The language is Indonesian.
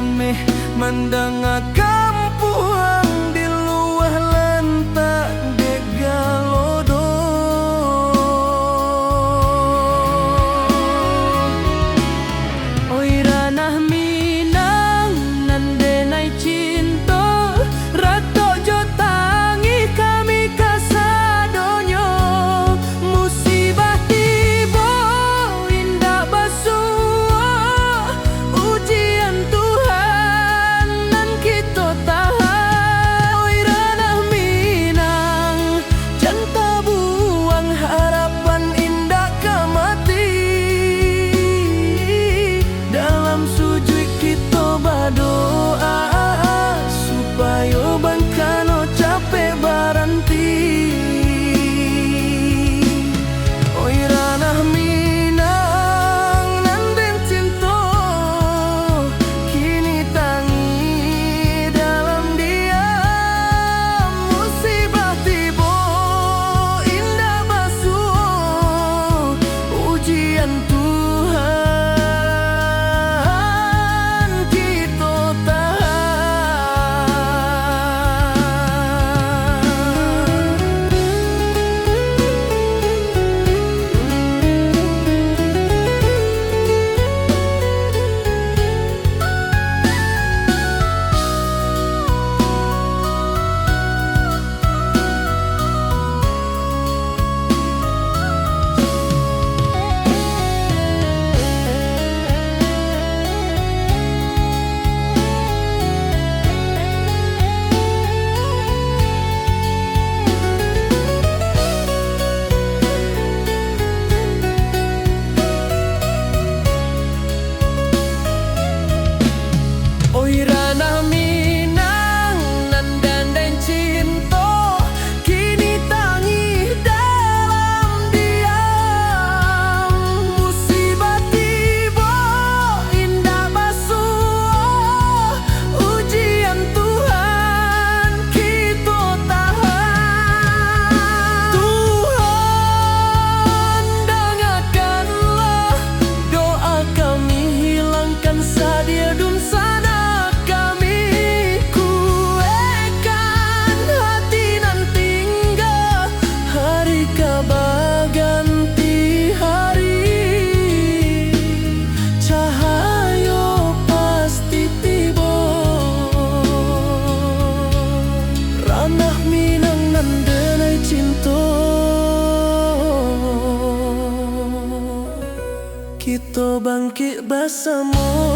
damai mandang kampuang di luar lantak degalodo. Oi ranah Minang nandenai cinta rato jo tangi kami kasadonyo musibah tiba indah basuh ujian Tuhan nan kita tahan. Oi ranah Minang janta buang harapan indah kamati dalam sujud kita berdoa supaya bangkano capek baranti. Oi ranah Minang nanden cinta kini tangi dalam diam musibah tiba indah basuh ujian Tuhan kita Oi ranah Minang nandandan cinta kini tangi dalam diam musibah tiba indah basuh ujian Tuhan kita tahan. Tuhan dengarkanlah doa kami hilangkan sadia dun sana ganti hari cahaya pasti tiba. Ranah Minang nandenai cinta kita bangkit bersama.